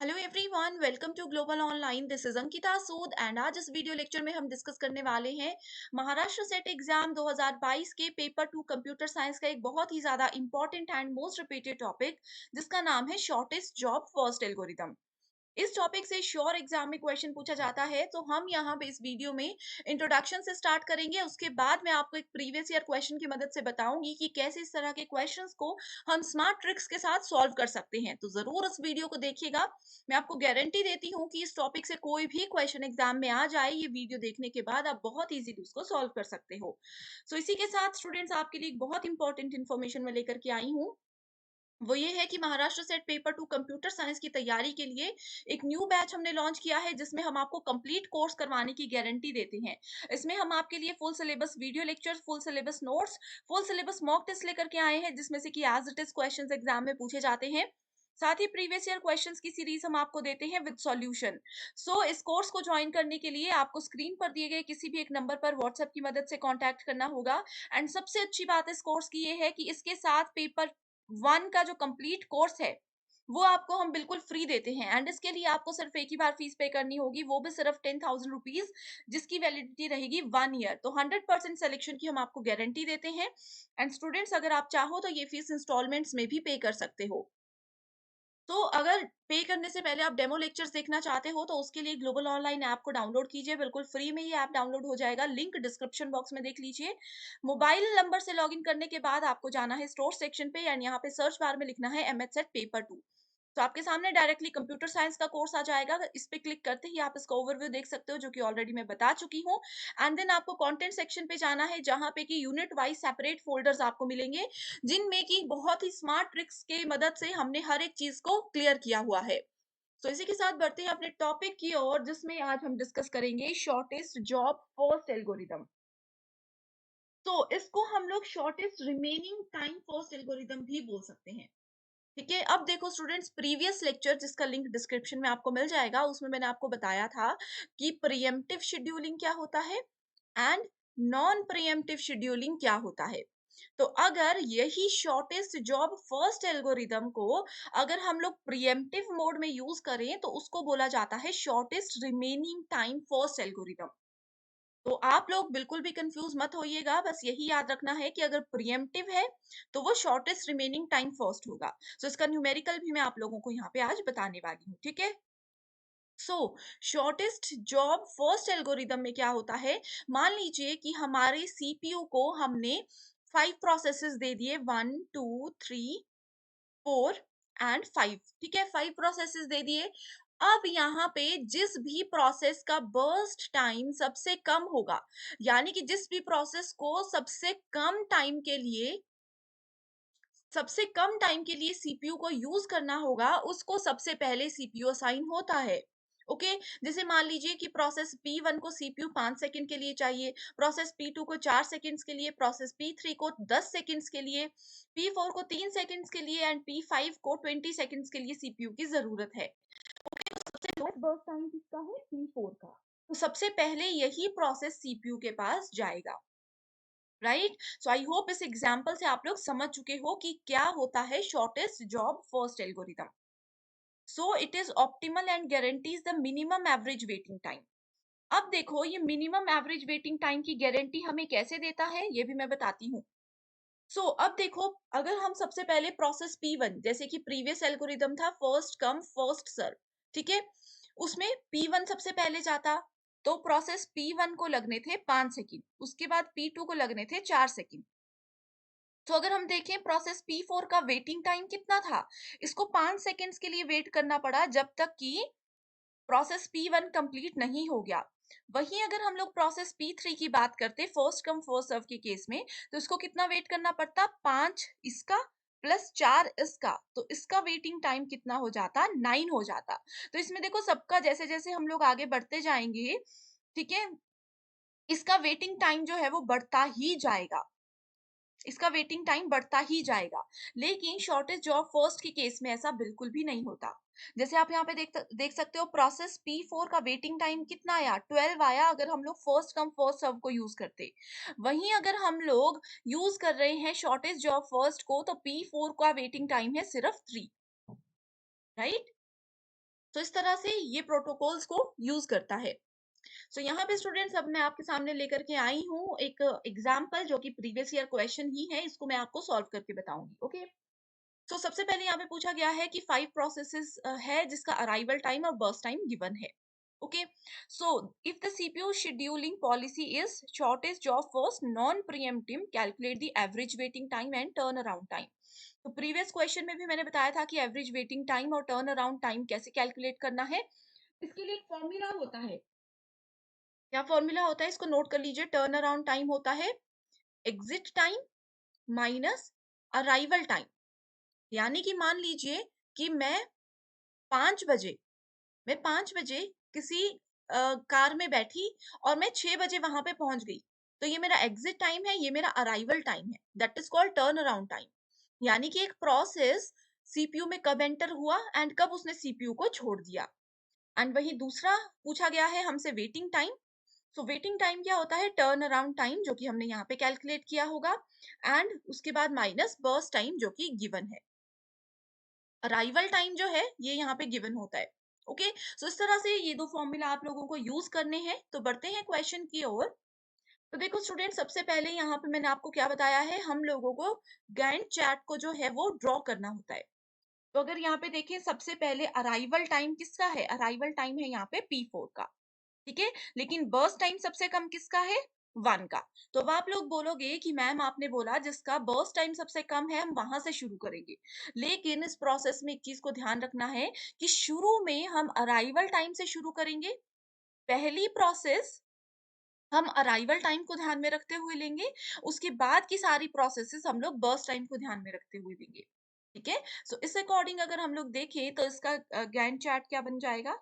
Hello everyone, welcome to Global Online. This is Ankita Sood and आज इस video lecture में हम डिस्कस करने वाले हैं महाराष्ट्र सेट एग्जाम 2022 के पेपर 2 कंप्यूटर साइंस का एक बहुत ही ज्यादा important and most repeated topic, जिसका नाम है शॉर्टेस्ट जॉब फर्स्ट एल्गोरिथम। इस टॉपिक से श्योर एग्जाम में क्वेश्चन पूछा जाता है, तो हम यहाँ पे इस वीडियो में इंट्रोडक्शन से स्टार्ट करेंगे। उसके बाद मैं आपको एक प्रीवियस ईयर क्वेश्चन की मदद से बताऊंगी कि कैसे इस तरह के क्वेश्चंस को हम स्मार्ट ट्रिक्स के साथ सॉल्व कर सकते हैं। तो जरूर इस वीडियो को देखिएगा। मैं आपको गारंटी देती हूँ कि इस टॉपिक से कोई भी क्वेश्चन एग्जाम में आ जाए, ये वीडियो देखने के बाद आप बहुत इजीली उसको सॉल्व कर सकते हो। सो इसी के साथ स्टूडेंट्स, आपके लिए एक बहुत इंपॉर्टेंट इन्फॉर्मेशन मैं लेकर के आई हूँ। वो ये है कि Maharashtra set paper 2 computer science की तैयारी के लिए एक न्यू बैच हमने लॉन्च किया है, जिसमें हम आपको कंप्लीट कोर्स करवाने की गारंटी देते हैं। इसमें हम आपके लिए full syllabus video lectures, full syllabus notes, full syllabus mock test लेकर के आए हैं, जिसमें से कि as it is questions exam में पूछे जाते हैं। साथ ही प्रीवियस ईयर क्वेश्चंस की सीरीज हम आपको देते हैं विद सॉल्यूशन। सो इस कोर्स को ज्वाइन करने के लिए आपको स्क्रीन पर दिए गए किसी भी एक नंबर पर व्हाट्सएप की मदद से कांटेक्ट करना होगा। एंड सबसे अच्छी बात इस कोर्स की ये है कि इसके साथ पेपर 1 का जो कंप्लीट कोर्स है, वो आपको हम बिल्कुल फ्री देते हैं। एंड इसके लिए आपको सिर्फ एक ही बार फीस पे करनी होगी, वो भी सिर्फ 10,000 रुपीज, जिसकी वैलिडिटी रहेगी 1 ईयर। तो 100% सिलेक्शन की हम आपको गारंटी देते हैं। एंड स्टूडेंट्स, अगर आप चाहो तो ये फीस इंस्टॉलमेंट्स में भी पे कर सकते हो। तो अगर पे करने से पहले आप डेमो लेक्चर्स देखना चाहते हो, तो उसके लिए ग्लोबल ऑनलाइन ऐप को डाउनलोड कीजिए। बिल्कुल फ्री में ये ऐप डाउनलोड हो जाएगा, लिंक डिस्क्रिप्शन बॉक्स में देख लीजिए। मोबाइल नंबर से लॉगिन करने के बाद आपको जाना है स्टोर सेक्शन पे, एंड यहाँ पे सर्च बार में लिखना है एमएच सेट पेपर 2। तो आपके सामने डायरेक्टली कंप्यूटर साइंस का कोर्स आ जाएगा। इस पे क्लिक करते ही आप इसका ओवरव्यू देख सकते हो, जो कि ऑलरेडी मैं बता चुकी हूँ। एंड देन आपको कंटेंट सेक्शन पे जाना है, जहाँ पे कि यूनिट वाइज सेपरेट फोल्डर्स आपको मिलेंगे, जिनमें की बहुत ही स्मार्ट ट्रिक्स के मदद से हमने हर एक चीज को क्लियर किया हुआ है। तो इसी के साथ बढ़ते हैं अपने टॉपिक की ओर, जिसमें आज हम डिस्कस करेंगे शॉर्टेस्ट जॉब फर्स्ट एल्गोरिदम। तो इसको हम लोग shortest remaining time first algorithm भी बोल सकते हैं। ठीक है, अब देखो स्टूडेंट्स, प्रीवियस लेक्चर जिसका लिंक डिस्क्रिप्शन में आपको मिल जाएगा, उसमें मैंने आपको बताया था कि प्रीएम्प्टिव शेड्यूलिंग क्या होता है एंड नॉन प्रीएम्प्टिव शेड्यूलिंग क्या होता है। तो अगर यही शॉर्टेस्ट जॉब फर्स्ट एल्गोरिदम को अगर हम लोग प्रीएम्प्टिव मोड में यूज करें, तो उसको बोला जाता है shortest remaining time first algorithm. तो आप लोग बिल्कुल भी कंफ्यूज मत होइएगा, बस यही याद रखना है कि अगर प्रीएम्प्टिव है, तो वो शॉर्टेस्ट रिमेनिंग टाइम फर्स्ट होगा। सो इसका न्यूमेरिकल भी मैं आप लोगों को यहाँ पे आज बताने वाली हूँ, ठीक है। सो शॉर्टेस्ट जॉब फर्स्ट एल्गोरिदम में क्या होता है, मान लीजिए कि हमारे सीपीयू को हमने 5 प्रोसेसेस दे दिए, 1 2 3 4 एंड 5। ठीक है, 5 प्रोसेसेस दे दिए। अब यहाँ पे जिस भी प्रोसेस का बर्स्ट टाइम सबसे कम होगा, यानी कि जिस भी प्रोसेस को सबसे कम टाइम के लिए सीपीयू को यूज करना होगा, उसको सबसे पहले सीपीयू असाइन होता है। ओके, जैसे मान लीजिए कि प्रोसेस P1 को सीपीयू 5 सेकंड के लिए चाहिए, प्रोसेस P2 को 4 सेकंड्स के लिए, प्रोसेस P3 को 10 सेकंड्स के लिए, P4 को 3 सेकंड्स के लिए एंड P5 को 20 सेकंड्स के लिए सीपीयू की जरूरत है। ओके, तो सबसे लोएस्ट बर्स्ट टाइम किसका है, P4 का। तो सबसे पहले यही प्रोसेस सीपीयू के पास जाएगा। राइट। सो आई होप इस एग्जाम्पल से आप लोग समझ चुके हो कि क्या होता है shortest job first algorithm. So it is optimal and guarantees the minimum average waiting time. अब देखो, ये मिनिमम एवरेज वेटिंग टाइम की गारंटी हमें कैसे देता है, ये भी मैं बताती हूँ। अब देखो, अगर हम सबसे पहले प्रोसेस P1, जैसे कि प्रीवियस एल्गोरिदम था फर्स्ट कम फर्स्ट सर्व, ठीक है, उसमें P1 सबसे पहले जाता, तो प्रोसेस P1 को लगने थे 5 सेकंड, उसके बाद P2 को लगने थे 4 सेकंड। तो अगर हम देखें प्रोसेस P4 का वेटिंग टाइम कितना था, इसको 5 सेकंड्स के लिए वेट करना पड़ा, जब तक कि प्रोसेस P1 कंप्लीट नहीं हो गया। वहीं अगर हम लोग प्रोसेस P3 की बात करते फर्स्ट कम फर्स्ट सर्व के केस में, तो इसको कितना वेट करना पड़ता, 5 इसका प्लस 4 इसका, तो इसका वेटिंग टाइम कितना हो जाता, 9 हो जाता। तो इसमें देखो, सबका जैसे जैसे हम लोग आगे बढ़ते जाएंगे, ठीक है, इसका वेटिंग टाइम जो है वो बढ़ता ही जाएगा, इसका वेटिंग टाइम बढ़ता ही जाएगा। लेकिन शॉर्टेस्ट जॉब फर्स्ट के केस में ऐसा बिल्कुल भी नहीं होता। जैसे आप यहाँ पे देख सकते हो, प्रोसेस P4 का वेटिंग टाइम कितना आया, 12 आया, अगर हम लोग फर्स्ट कम फर्स्ट सर्व को यूज करते। वहीं अगर हम लोग यूज कर रहे हैं शॉर्टेस्ट जॉब फर्स्ट को, तो P4 का वेटिंग टाइम है सिर्फ 3। राइट। तो इस तरह से ये प्रोटोकॉल्स को यूज करता है। सो यहाँ पे स्टूडेंट्स अब मैं आपके सामने लेकर के आई हूँ एक एग्जाम्पल जो कि प्रीवियस ईयर क्वेश्चन ही है, इसको मैं आपको सॉल्व करके बताऊंगी। ओके, तो सबसे पहले यहाँ पे पूछा गया है कि 5 प्रोसेसेस है जिसका अराइवल टाइम और बर्स्ट टाइम गिवन है। Okay, so if the CPU scheduling policy is shortest job first non pre-emptive calculate the average waiting time and turn around time. तो प्रीवियस क्वेश्चन में भी मैंने बताया था कि एवरेज वेटिंग टाइम और टर्न अराउंड टाइम कैसे कैलकुलेट करना है। इसके लिए एक फॉर्मूला होता है। क्या फॉर्मूला होता है, इसको नोट कर लीजिए। टर्न अराउंड टाइम होता है exit time minus arrival time. यानी कि मान लीजिए कि मैं 5 बजे मैं 5 बजे किसी कार में बैठी और मैं 6 बजे वहां पे पहुंच गई, तो ये मेरा एग्जिट टाइम है, ये मेरा अराइवल टाइम है। That is called turn around time. यानी कि एक प्रोसेस सीपीयू में कब एंटर हुआ एंड कब उसने सीपीयू को छोड़ दिया। एंड वही दूसरा पूछा गया है हमसे waiting time. So waiting time क्या होता है, टर्न अराउंड टाइम जो कि हमने यहाँ पे कैलकुलेट किया होगा, एंड उसके बाद माइनस बर्स्ट टाइम जो कि गिवन है। अराइवल टाइम जो है ये यहाँ पे गिवन होता है। ओके, सो इस तरह से ये दो फॉर्मूला आप लोगों को यूज करने हैं। तो बढ़ते हैं क्वेश्चन की ओर। तो देखो स्टूडेंट, सबसे पहले यहाँ पे मैंने आपको क्या बताया है, हम लोगों को गैंट चार्ट को जो है वो ड्रॉ करना होता है। तो अगर यहाँ पे देखें, सबसे पहले अराइवल टाइम किसका है, अराइवल टाइम है यहाँ पे P4 का। ठीक है, लेकिन बर्स्ट टाइम सबसे कम किसका है, 1 का। तो अब आप लोग बोलोगे कि मैम आपने बोला जिसका बर्स्ट टाइम सबसे कम है हम वहां से शुरू करेंगे। लेकिन इस प्रोसेस में एक चीज को ध्यान रखना है कि शुरू में हम अराइवल टाइम से शुरू करेंगे। पहली प्रोसेस हम अराइवल टाइम को ध्यान में रखते हुए लेंगे, उसके बाद की सारी प्रोसेसेस हम लोग बर्स्ट टाइम को ध्यान में रखते हुए लेंगे। ठीक है, सो इस अकॉर्डिंग अगर हम लोग देखें तो इसका गैंट चार्ट क्या बन जाएगा।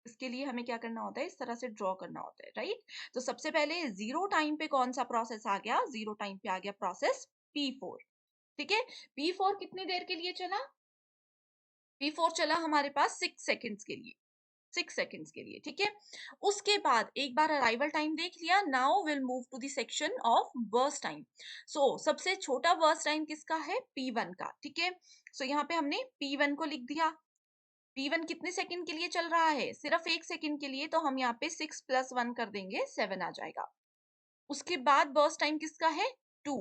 इसके लिए हमें क्या करना होता है, इस तरह से ड्रॉ करना होता है, राइट। तो सबसे पहले जीरो टाइम पे कौन सा प्रोसेस आ गया, जीरो टाइम पे आ गया प्रोसेस P4। ठीक है, P4 कितनी देर के लिए चला, P4 चला हमारे पास 6 सेकेंड्स के लिए, 6 सेकेंड्स के लिए। ठीक है, उसके बाद एक बार अराइवल टाइम देख लिया, now will move to the section of burst time. So सबसे छोटा बर्स्ट टाइम किसका है, P1 का। ठीक है, सो यहाँ पे हमने P1 को लिख दिया। P1 कितने सेकंड के लिए चल रहा है, सिर्फ 1 सेकंड के लिए, तो हम यहाँ पे 6 + 1 कर देंगे, 7 आ जाएगा। उसके बाद बर्स्ट टाइम किसका है, 2।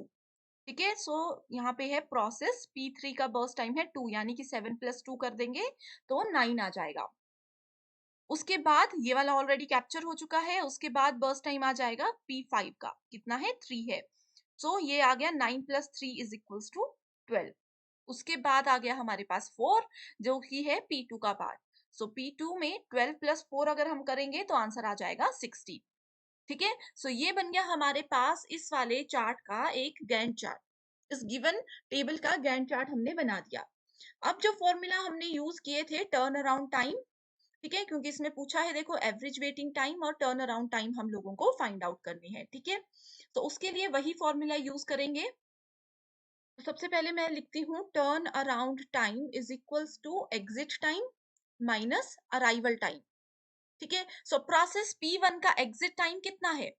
ठीक है, सो यहाँ पे है प्रोसेस P3 का बर्स्ट टाइम है 2, यानी कि 7 + 2 कर देंगे तो 9 आ जाएगा। उसके बाद ये वाला ऑलरेडी कैप्चर हो चुका है, उसके बाद बर्स्ट टाइम आ जाएगा P5 का, कितना है, 3 है। सो ये आ गया 9 + 3 = 12। उसके बाद आ गया हमारे पास 4 जो कि है P2 का पार्ट। सो P2 में 12 + 4 अगर हम करेंगे तो आंसर आ जाएगा 60। ठीक है, सो ये बन गया हमारे पास इस वाले चार्ट का एक गैंट चार्ट। इस गिवन टेबल का गैंट चार्ट हमने बना दिया। अब जो फॉर्मूला हमने यूज किए थे टर्न अराउंड टाइम, ठीक है, क्योंकि इसमें पूछा है देखो एवरेज वेटिंग टाइम और टर्न अराउंड टाइम हम लोगों को फाइंड आउट करनी है। ठीक है, तो उसके लिए वही फॉर्मूला यूज करेंगे। तो सबसे पहले मैं लिखती हूँ turn around time is equals to exit time minus arrival time. ठीक है, सो प्रोसेस P1 का एग्जिट टाइम कितना है,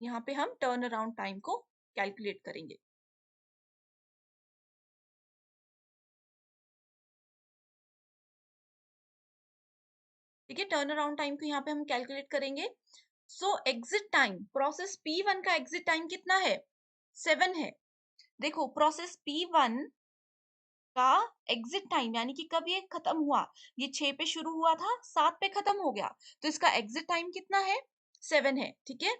यहाँ पे हम टर्न अराउंड टाइम को कैलकुलेट करेंगे। ठीक है, टर्न अराउंड टाइम को यहाँ पे हम कैलकुलेट करेंगे। सो एग्जिट टाइम, प्रोसेस P1 का एग्जिट टाइम कितना है, 7 है। देखो प्रोसेस P1 का एग्जिट टाइम यानी कि कब ये खत्म हुआ, ये 6 पे शुरू हुआ था, 7 पे खत्म हो गया, तो इसका एग्जिट टाइम कितना है, 7 है। ठीक है,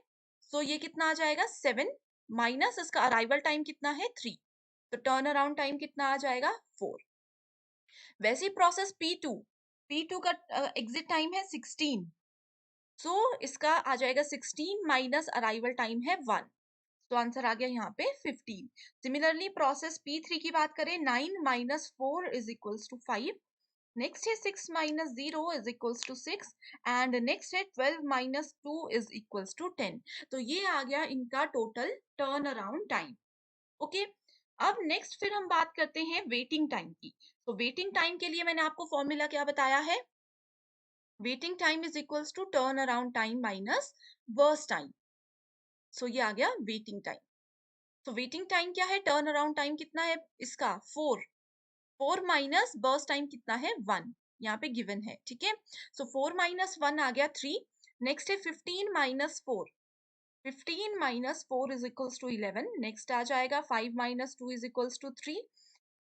सो ये कितना आ जाएगा, 7 माइनस इसका अराइवल टाइम कितना है, 3, तो टर्न अराउंड टाइम कितना आ जाएगा, 4। वैसे ही प्रोसेस P2 का एग्जिट टाइम है 16, सो इसका आ जाएगा 16 माइनस अराइवल टाइम है 1, तो आंसर आ गया यहाँ पे 15। सिमिलरली प्रोसेस P3 की बात करें, 9 माइनस 4 = 5। नेक्स्ट है 6 माइनस 0 = 6 एंड नेक्स्ट है 12 माइनस 2 = 10। तो ये आ गया इनका total turn around time. Okay, अब नेक्स्ट फिर हम बात करते हैं वेटिंग टाइम की। तो वेटिंग टाइम के लिए मैंने आपको फॉर्मूला क्या बताया है, waiting time is equals to turn around time minus burst time. So ये आ गया वेटिंग टाइम। तो वेटिंग टाइम क्या है, टर्न अराउंड टाइम कितना है इसका, 4 माइनस बर्स्ट टाइम कितना है, 1। यहाँ पे गिवन है, ठीक है। सो 4 माइनस 1 आ गया 3। नेक्स्ट है 15 minus 4। 15 minus 4 is equals to 11। Next आ जाएगा 5 minus 2 is equals to 3।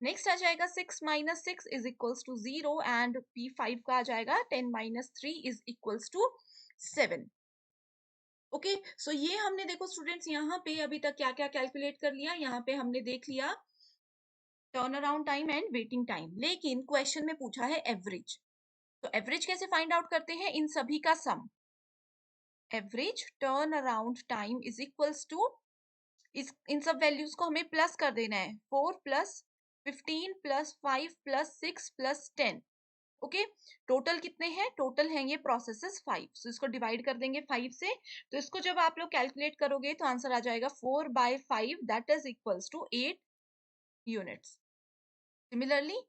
Next आ जाएगा 6 minus 6 is equals to 0 and P5 का आ जाएगा 10 minus 3 is equals to 7। Okay, so ये हमने देखो स्टूडेंट्स यहाँ पे अभी तक क्या क्या कैलकुलेट कर लिया। यहाँ पे हमने देख लिया turn around time and waiting time, लेकिन क्वेश्चन में पूछा है एवरेज। तो एवरेज कैसे फाइंड आउट करते हैं? इन सभी का sum. Average turn around time is equals to, इन सब वैल्यूज को हमें प्लस कर देना है। 4 plus 15 plus 5 plus 6 plus 10। Okay, total कितने हैं? टोटल हैं ये प्रोसेसेस 5। सो इसको डिवाइड कर देंगे 5 से। तो इसको जब आप लोग कैलकुलेट करोगे तो आंसर आ जाएगा 4/5 that is equals to 8 units. Similarly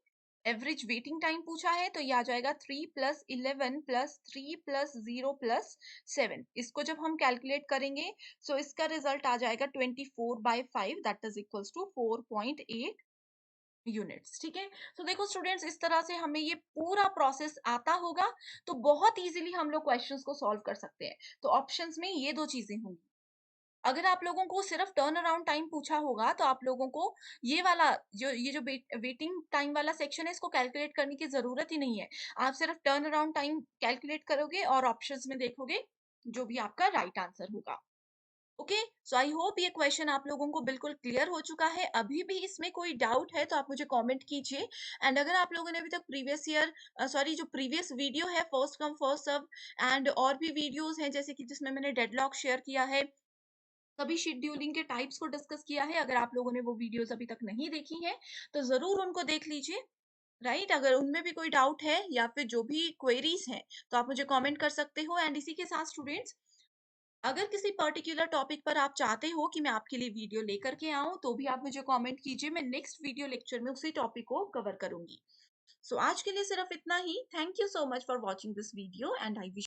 average waiting time पूछा है तो ये आ जाएगा 3 प्लस 11 प्लस 3 प्लस 0 प्लस 7। इसको जब हम कैलकुलेट करेंगे सो इसका रिजल्ट आ जाएगा 24/5 that is equals to 4.8 units. ठीक है, तो देखो स्टूडेंट्स, इस तरह से हमें ये पूरा प्रोसेस आता होगा तो बहुत इजीली हम लोग क्वेश्चंस को सॉल्व कर सकते हैं। तो ऑप्शंस में ये दो चीजें होंगी। अगर आप लोगों को सिर्फ टर्न अराउंड टाइम पूछा होगा तो आप लोगों को ये वाला जो वेटिंग टाइम वाला सेक्शन है इसको कैलकुलेट करने की जरूरत ही नहीं है। आप सिर्फ टर्न अराउंड टाइम कैलकुलेट करोगे और ऑप्शंस में देखोगे जो भी आपका राइट आंसर होगा। ओके, सो आई होप ये क्वेश्चन आप लोगों को बिल्कुल क्लियर हो चुका है। अभी भी इसमें कोई डाउट है तो आप मुझे कमेंट कीजिए। एंड अगर आप लोगों ने अभी तक प्रीवियस ईयर जो प्रीवियस वीडियो है first come first serve and और भी वीडियोस हैं जैसे कि जिसमें मैंने डेडलॉक शेयर किया है, सभी शेड्यूलिंग के टाइप्स को डिस्कस किया है, अगर आप लोगों ने वो वीडियोस अभी तक नहीं देखी हैं तो जरूर उनको देख लीजिए। राइट, अगर उनमें भी कोई डाउट है या फिर जो भी क्वेरीज हैं तो आप मुझे कमेंट कर सकते हो। एंड इसी के साथ स्टूडेंट्स, अगर किसी पर्टिकुलर टॉपिक पर आप चाहते हो कि मैं आपके लिए वीडियो लेकर के आऊं तो भी आप मुझे कमेंट कीजिए। मैं नेक्स्ट वीडियो लेक्चर में उसी टॉपिक को कवर करूंगी। सो आज के लिए सिर्फ इतना ही। Thank you so much for watching this video and I wish